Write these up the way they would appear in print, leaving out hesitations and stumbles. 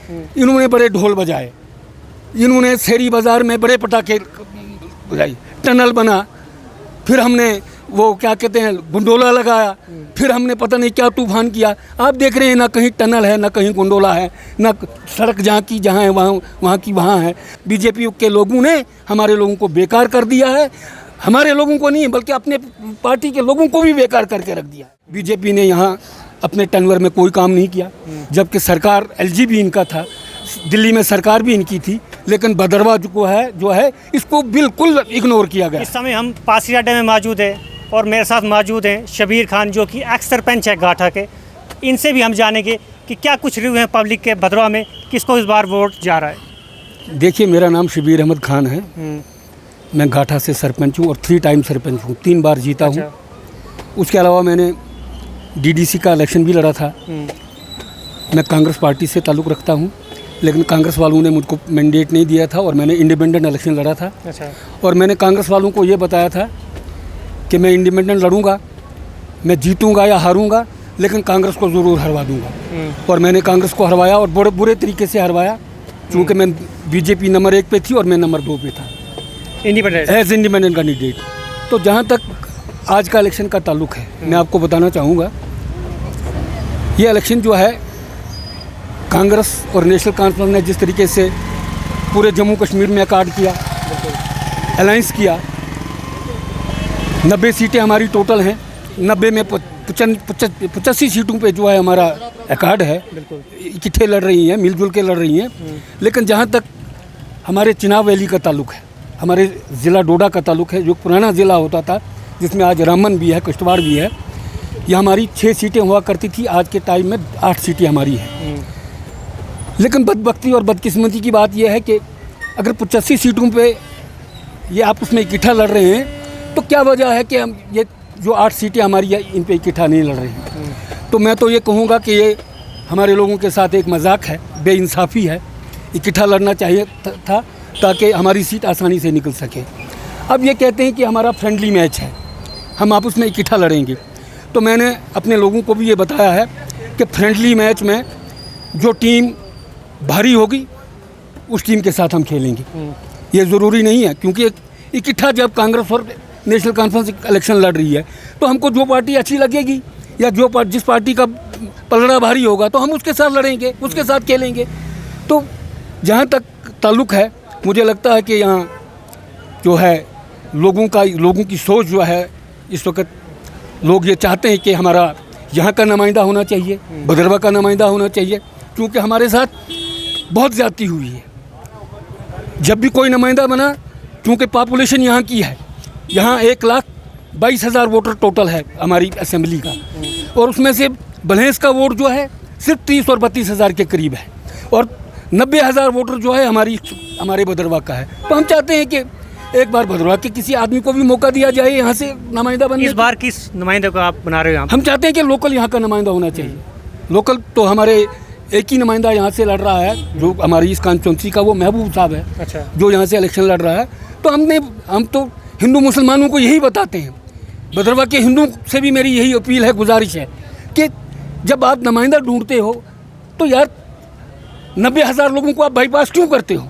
इन्होंने बड़े ढोल बजाए, इन्होंने शहरी बाज़ार में बड़े पटाखे बजाए, टनल बना, फिर हमने वो क्या कहते हैं गुंडोला लगाया, फिर हमने पता नहीं क्या तूफान किया। आप देख रहे हैं ना कहीं टनल है, ना कहीं गुंडोला है, ना सड़क जहाँ की जहाँ है वहाँ की वहाँ है। बीजेपी के लोगों ने हमारे लोगों को बेकार कर दिया है, हमारे लोगों को नहीं बल्कि अपने पार्टी के लोगों को भी बेकार करके रख दिया। बीजेपी ने यहाँ अपने टनवर में कोई काम नहीं किया, जबकि सरकार एलजी भी इनका था, दिल्ली में सरकार भी इनकी थी, लेकिन भदरवा जो है इसको बिल्कुल इग्नोर किया गया। इस समय हम पासीघाट में मौजूद हैं और मेरे साथ मौजूद हैं शबीर खान जो कि एक्स सरपंच है घाटा के। इनसे भी हम जानेंगे कि क्या कुछ रिव्यू है पब्लिक के भदरवा में, किसको इस बार वोट जा रहा है। देखिए, मेरा नाम शबीर अहमद खान है, मैं घाटा से सरपंच हूँ और 3 टाइम सरपंच हूँ, 3 बार जीता हूँ। उसके अलावा मैंने डीडीसी का इलेक्शन भी लड़ा था। मैं कांग्रेस पार्टी से ताल्लुक़ रखता हूँ, लेकिन कांग्रेस वालों ने मुझको मैंडेट नहीं दिया था और मैंने इंडिपेंडेंट इलेक्शन लड़ा था। और मैंने कांग्रेस वालों को ये बताया था कि मैं इंडिपेंडेंट लड़ूंगा, मैं जीतूंगा या हारूंगा, लेकिन कांग्रेस को ज़रूर हरवा दूंगा। और मैंने कांग्रेस को हरवाया और बड़े बुरे तरीके से हरवाया, क्योंकि मैं बीजेपी नंबर 1 पे थी और मैं नंबर 2 पे था एज इंडिपेंडेंट कैंडिडेट। तो जहाँ तक आज का इलेक्शन का ताल्लुक़ है, मैं आपको बताना चाहूँगा, ये इलेक्शन जो है कांग्रेस और नेशनल कॉन्फ्रेंस ने जिस तरीके से पूरे जम्मू कश्मीर में अकार्ड किया, अलाइंस किया, 90 सीटें हमारी टोटल हैं, 90 में 85 सीटों पे जो है हमारा अकार्ड है, इकट्ठे लड़ रही हैं, मिलजुल के लड़ रही हैं। लेकिन जहाँ तक हमारे चिनाब वैली का ताल्लुक़ है, हमारे ज़िला डोडा का ताल्लुक़ है, जो पुराना ज़िला होता था जिसमें आज रामबन भी है, किश्तवाड़ भी है, ये हमारी 6 सीटें हुआ करती थी, आज के टाइम में 8 सीटें हमारी हैं। लेकिन बदबख्ती और बदकिस्मती की बात यह है कि अगर 85 सीटों पे ये आपस में इकट्ठा लड़ रहे हैं, तो क्या वजह है कि हम ये जो 8 सीटें हमारी है इन पे इकट्ठा नहीं लड़ रहे हैं। तो मैं तो ये कहूँगा कि ये हमारे लोगों के साथ एक मजाक है, बेइंसाफ़ी है। इकट्ठा लड़ना चाहिए था ताकि हमारी सीट आसानी से निकल सके। अब ये कहते हैं कि हमारा फ्रेंडली मैच है, हम आपस में इकट्ठा लड़ेंगे। तो मैंने अपने लोगों को भी ये बताया है कि फ्रेंडली मैच में जो टीम भारी होगी उस टीम के साथ हम खेलेंगे। ये ज़रूरी नहीं है, क्योंकि इकट्ठा जब कांग्रेस और नेशनल कॉन्फ्रेंस इलेक्शन लड़ रही है, तो हमको जो पार्टी अच्छी लगेगी या जिस पार्टी का पलड़ा भारी होगा तो हम उसके साथ लड़ेंगे, उसके साथ खेलेंगे। तो जहाँ तक ताल्लुक़ है, मुझे लगता है कि यहाँ जो है लोगों की सोच जो है, इस वक्त लोग ये चाहते हैं कि हमारा यहाँ का नुमाइंदा होना चाहिए, भदरवा का नुमाइंदा होना चाहिए, क्योंकि हमारे साथ बहुत ज़्यादती हुई है। जब भी कोई नुमाइंदा बना, क्योंकि पॉपुलेशन यहाँ की है, यहाँ 1,22,000 वोटर टोटल है हमारी असेंबली का, और उसमें से भलेंस का वोट जो है सिर्फ 30 और 32,000 के करीब है, और 90,000 वोटर जो है हमारे भदरवा का है। तो हम चाहते हैं कि एक बार भदरवा के किसी आदमी को भी मौका दिया जाए यहाँ से नुमाइंदा बनने। इस बार किस नुमाइंदे को आप बना रहे हो? हम चाहते हैं कि लोकल यहाँ का नुमाइंदा होना चाहिए। लोकल तो हमारे एक ही नुमाइंदा यहाँ से लड़ रहा है, जो हमारी इस कॉन्स्टिट्यूंसी का, वो महबूब साहब है। अच्छा। जो यहाँ से इलेक्शन लड़ रहा है। तो हम तो हिंदू मुसलमानों को यही बताते हैं, भदरवा के हिंदू से भी मेरी यही अपील है, गुजारिश है कि जब आप नुमाइंदा ढूंढते हो तो यार 90,000 लोगों को आप बाईपास क्यों करते हो?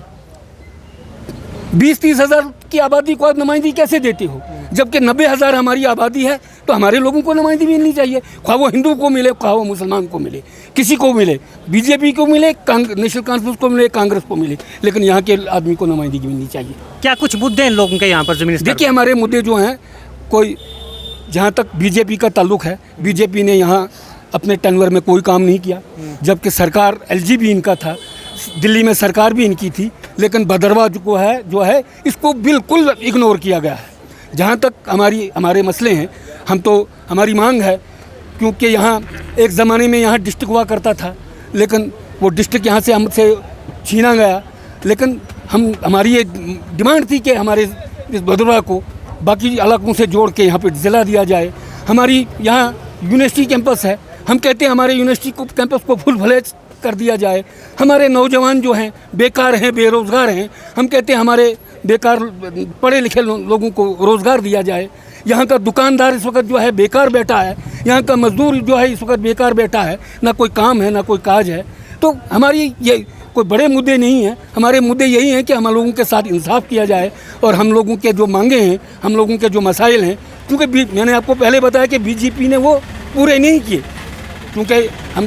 20-30 हज़ार की आबादी को आप नुमाइंदगी कैसे देते हो? जबकि 90,000 हमारी आबादी है, तो हमारे लोगों को नुमाइंदगी मिलनी चाहिए, ख्वाह वो हिंदू को मिले, ख्वाह वो मुसलमान को मिले, किसी को मिले, बीजेपी को मिले, नेशनल कॉन्फ्रेंस को मिले, कांग्रेस को मिले, लेकिन यहाँ के आदमी को नुमाइंदगी मिलनी चाहिए। क्या कुछ मुद्दे हैं लोगों के यहाँ पर ज़मीन? देखिए, हमारे मुद्दे जो हैं, कोई जहाँ तक बीजेपी का ताल्लुक़ है, बीजेपी ने यहाँ अपने टनवर में कोई काम नहीं किया, जबकि सरकार एलजी भी इनका था, दिल्ली में सरकार भी इनकी थी, लेकिन भदरवा जो है इसको बिल्कुल इग्नोर किया गया है। जहाँ तक हमारे मसले हैं, हमारी मांग है, क्योंकि यहाँ एक ज़माने में यहाँ डिस्ट्रिक्ट हुआ करता था, लेकिन वो डिस्ट्रिक्ट यहाँ से हमसे छीना गया। लेकिन हमारी ये डिमांड थी कि हमारे इस भदरवा को बाकी इलाकों से जोड़ के यहाँ पे ज़िला दिया जाए। हमारी यहाँ यूनिवर्सिटी कैंपस है, हम कहते हैं हमारे यूनिवर्सिटी कैंपस को फुल फ्लेज कर दिया जाए। हमारे नौजवान जो हैं बेकार हैं, बेरोज़गार हैं, हम कहते हैं हमारे बेकार पढ़े लिखे लोगों को रोज़गार दिया जाए। यहाँ का दुकानदार इस वक्त जो है बेकार बैठा है, यहाँ का मजदूर जो है इस वक्त बेकार बैठा है, ना कोई काम है ना कोई काज है। तो हमारी ये कोई बड़े मुद्दे नहीं हैं। हमारे मुद्दे यही हैं कि हम लोगों के साथ इंसाफ किया जाए और हम लोगों के जो मांगे हैं, हम लोगों के जो मसाइल हैं, क्योंकि मैंने आपको पहले बताया कि बीजेपी ने वो पूरे नहीं किए, क्योंकि हम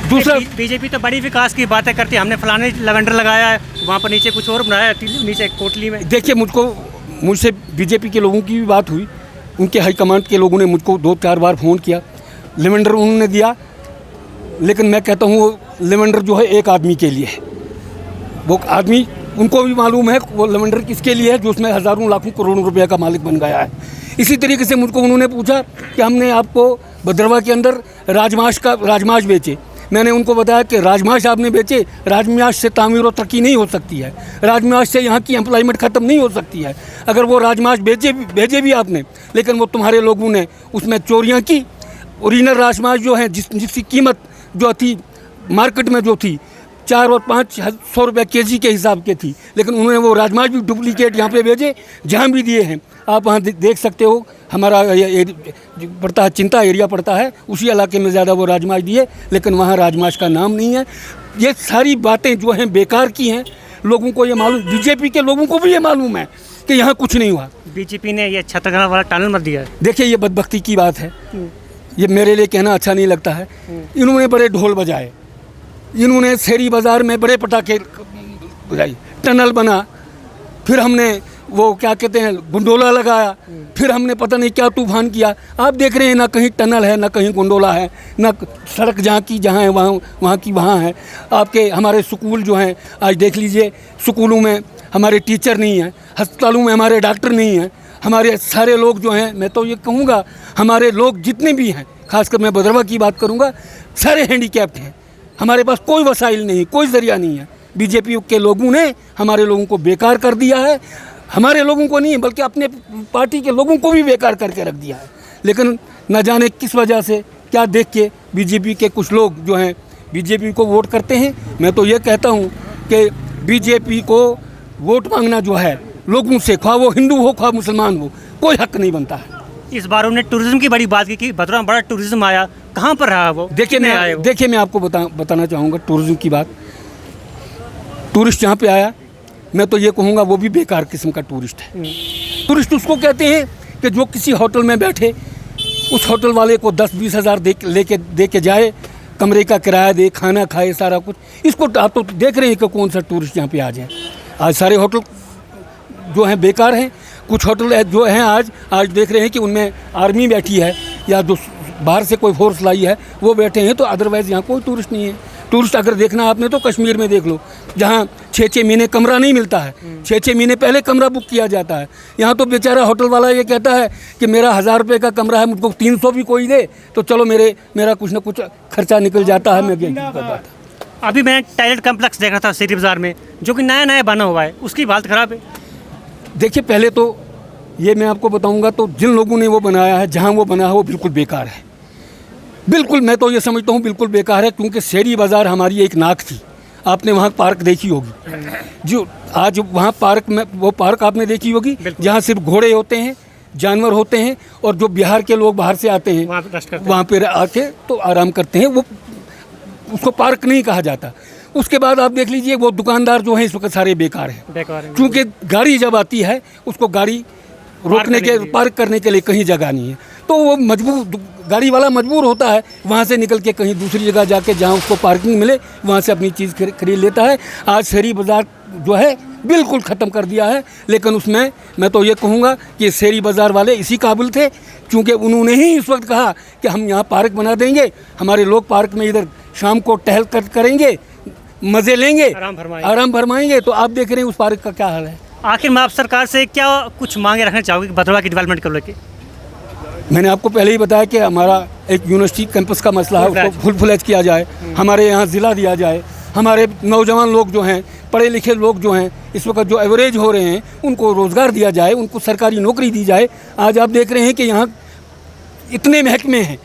दूसरा बीजेपी तो बड़ी विकास की बातें करती है, हमने फलाने लवेंडर लगाया है, वहाँ पर नीचे कुछ और बनाया है, नीचे कोटली में। देखिए, मुझसे बीजेपी के लोगों की भी बात हुई, उनके हाईकमांड के लोगों ने मुझको 2-4 बार फ़ोन किया, लेवेंडर उन्होंने दिया, लेकिन मैं कहता हूँ वो लेवेंडर जो है एक आदमी के लिए है। वो आदमी, उनको भी मालूम है वो लेवेंडर किसके लिए है, जो उसमें हज़ारों लाखों करोड़ों रुपए का मालिक बन गया है। इसी तरीके से मुझको उन्होंने पूछा कि हमने आपको भद्रवा के अंदर राजमाश बेचे। मैंने उनको बताया कि राजमाश आपने बेचे, राजमाश से तामीर और तरक्की नहीं हो सकती है, राजमाश से यहाँ की एम्प्लॉयमेंट ख़त्म नहीं हो सकती है। अगर वो राजमाश भेजे भी आपने, लेकिन वो तुम्हारे लोगों ने उसमें चोरियाँ की। ओरिजिनल राजमाश जो है, जिसकी कीमत जो थी मार्केट में जो थी 400 और 500 रुपये केजी के हिसाब के थी, लेकिन उन्होंने वो राजमाश भी डुप्लीकेट यहाँ पे भेजे, जहाँ भी दिए हैं। आप वहाँ देख सकते हो, हमारा पड़ता है चिंता एरिया पड़ता है, उसी इलाके में ज़्यादा वो राजमाश दिए, लेकिन वहाँ राजमाश का नाम नहीं है। ये सारी बातें जो हैं बेकार की हैं। लोगों को ये मालूम, बीजेपी के लोगों को भी ये मालूम है कि यहाँ कुछ नहीं हुआ। बीजेपी ने ये छतरगढ़ वाला टनल मत दिया है। देखिए, ये बदबख्ती की बात है, ये मेरे लिए कहना अच्छा नहीं लगता है। इन्होंने बड़े ढोल बजाए, इन्होंने शहरी बाज़ार में बड़े पटाखे बजाई, टनल बना, फिर हमने वो क्या कहते हैं गुंडोला लगाया, फिर हमने पता नहीं क्या तूफान किया। आप देख रहे हैं, ना कहीं टनल है, ना कहीं गुंडोला है, ना सड़क जहाँ है वहाँ की वहाँ है। आपके हमारे स्कूल जो हैं, आज देख लीजिए, स्कूलों में हमारे टीचर नहीं हैं, अस्पतालों में हमारे डॉक्टर नहीं हैं, हमारे सारे लोग जो हैं, मैं तो ये कहूँगा हमारे लोग जितने भी हैं, खासकर मैं भद्रवा की बात करूँगा, सारे हैंडीकैप्ड हैं। हमारे पास कोई वसाइल नहीं, कोई ज़रिया नहीं है। बीजेपी के लोगों ने हमारे लोगों को बेकार कर दिया है, हमारे लोगों को नहीं बल्कि अपने पार्टी के लोगों को भी बेकार करके रख दिया है। लेकिन न जाने किस वजह से, क्या देख के बीजेपी के कुछ लोग जो हैं बीजेपी को वोट करते हैं। मैं तो ये कहता हूँ कि बीजेपी को वोट मांगना जो है लोगों से, ख्वाह वो हिंदू हो ख्वाह मुसलमान हो, कोई हक नहीं बनता है। इस बार उन्होंने टूरिज्म की बड़ी बात की कि भद्रवा में बड़ा टूरिज्म आया, कहाँ पर रहा वो? देखिए मैं आपको बताना चाहूँगा टूरिज्म की बात। टूरिस्ट यहाँ पे आया, मैं तो ये कहूँगा वो भी बेकार किस्म का टूरिस्ट है। टूरिस्ट उसको कहते हैं कि जो किसी होटल में बैठे, उस होटल वाले को 10-20 हज़ार दे के जाए, कमरे का किराया दे, खाना खाए, सारा कुछ। इसको आप तो देख रहे हैं कि कौन सा टूरिस्ट यहाँ पे आ जाए। आज सारे होटल जो हैं बेकार हैं। कुछ होटल जो हैं आज देख रहे हैं कि उनमें आर्मी बैठी है या जो बाहर से कोई फोर्स लाई है वो बैठे हैं, तो अदरवाइज़ यहाँ कोई टूरिस्ट नहीं है। टूरिस्ट अगर देखना आपने तो कश्मीर में देख लो, जहाँ 6-6 महीने कमरा नहीं मिलता है, 6-6 महीने पहले कमरा बुक किया जाता है। यहाँ तो बेचारा होटल वाला ये कहता है कि मेरा 1000 रुपये का कमरा है, मुझको 300 भी कोई दे तो चलो मेरा कुछ ना कुछ खर्चा निकल जाता है। मैं अभी मैं टॉयलेट कम्प्लेक्स देख रहा था सिटी बाज़ार में, जो कि नया बना हुआ है, उसकी हालत ख़राब है। देखिए, पहले तो ये मैं आपको बताऊंगा, तो जिन लोगों ने वो बनाया है, जहाँ वो बना है वो बिल्कुल बेकार है। बिल्कुल, मैं तो ये समझता हूँ बिल्कुल बेकार है, क्योंकि शहरी बाज़ार हमारी एक नाक थी। आपने वहाँ पार्क देखी होगी, जो आज वहाँ पार्क में, वो पार्क आपने देखी होगी जहाँ सिर्फ घोड़े होते हैं, जानवर होते हैं, और जो बिहार के लोग बाहर से आते हैं वहाँ पर आके तो आराम करते हैं। वो उसको पार्क नहीं कहा जाता। उसके बाद आप देख लीजिए, वो दुकानदार जो हैं इस वक्त सारे बेकार हैं, क्योंकि गाड़ी जब आती है उसको गाड़ी रोकने के, पार्क करने के लिए कहीं जगह नहीं है, तो वो गाड़ी वाला मजबूर होता है वहाँ से निकल के कहीं दूसरी जगह जाके जहाँ उसको पार्किंग मिले वहाँ से अपनी चीज़ खरीद लेता है। आज शहरी बाज़ार जो है बिल्कुल ख़त्म कर दिया है। लेकिन उसमें मैं तो ये कहूँगा कि शहरी बाज़ार वाले इसी काबिल थे, क्योंकि उन्होंने ही इस वक्त कहा कि हम यहाँ पार्क बना देंगे, हमारे लोग पार्क में इधर शाम को टहल कर करेंगे, मज़े लेंगे, आराम फरमाएंगे। तो आप देख रहे हैं उस पार्क का क्या हाल है। आखिर में आप सरकार से क्या कुछ मांगे रखना चाहोगे भद्रवा की डेवलपमेंट को लेकर? मैंने आपको पहले ही बताया कि हमारा एक यूनिवर्सिटी कैंपस का मसला है, उसको फुल फ्लैज किया जाए, हमारे यहाँ ज़िला दिया जाए, हमारे नौजवान लोग जो हैं, पढ़े लिखे लोग जो हैं, इस वक्त जो एवरेज हो रहे हैं, उनको रोज़गार दिया जाए, उनको सरकारी नौकरी दी जाए। आज आप देख रहे हैं कि यहाँ इतने महकमे हैं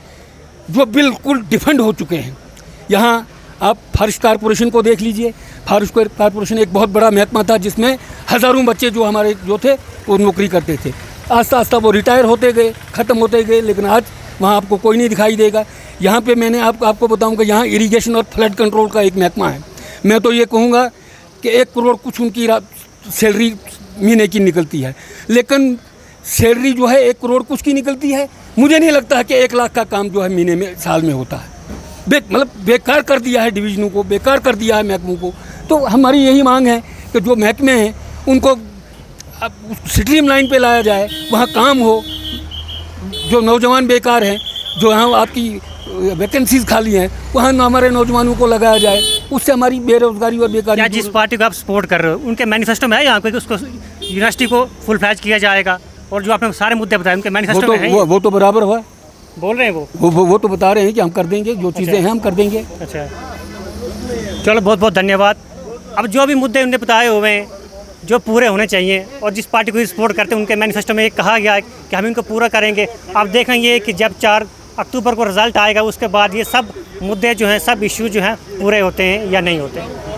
जो बिल्कुल डिफेंड हो चुके हैं। यहाँ आप फॉरेस्ट कारपोरेशन को देख लीजिए। फॉरेस्ट कारपोरेशन एक बहुत बड़ा महकमा था, जिसमें हज़ारों बच्चे जो हमारे जो थे वो नौकरी करते थे। आस्ता आस्ता वो रिटायर होते गए, ख़त्म होते गए, लेकिन आज वहाँ आपको कोई नहीं दिखाई देगा। यहाँ पे मैंने आपको बताऊँगा, यहाँ इरिगेशन और फ्लड कंट्रोल का एक महकमा है। मैं तो ये कहूँगा कि 1 करोड़ कुछ उनकी सैलरी महीने की निकलती है, लेकिन सैलरी जो है 1 करोड़ कुछ की निकलती है। मुझे नहीं लगता है कि 1 लाख का काम जो है महीने में साल में होता है। मतलब बेकार कर दिया है डिवीज़नों को, बेकार कर दिया है महकमों को। तो हमारी यही मांग है कि जो महकमे हैं उनको अब स्ट्रीम लाइन पे लाया जाए, वहाँ काम हो। जो नौजवान बेकार हैं, जो यहाँ आपकी वैकेंसीज खाली हैं, वहाँ हमारे नौजवानों को लगाया जाए, उससे हमारी बेरोजगारी और बेकारी। क्या जिस पार्टी को आप सपोर्ट कर रहे हो उनके मैनिफेस्टो में है यहाँ पे कि उसको यूनिवर्सिटी को फुल फ्लैज किया जाएगा, और जो आपने सारे मुद्दे बताए उनके मैनिफेस्टो में है? वो तो बराबर हुआ, बोल रहे हैं वो तो बता रहे हैं कि हम कर देंगे, जो चीज़ें हैं हम कर देंगे। अच्छा, चलो बहुत बहुत धन्यवाद। अब जो भी मुद्दे उन्होंने बताए हुए हैं जो पूरे होने चाहिए, और जिस पार्टी को सपोर्ट करते हैं उनके मैनिफेस्टो में ये कहा गया है कि हम इनको पूरा करेंगे। आप देखेंगे कि जब 4 अक्टूबर को रिज़ल्ट आएगा उसके बाद ये सब मुद्दे जो हैं, सब इश्यू जो हैं पूरे होते हैं या नहीं होते हैं।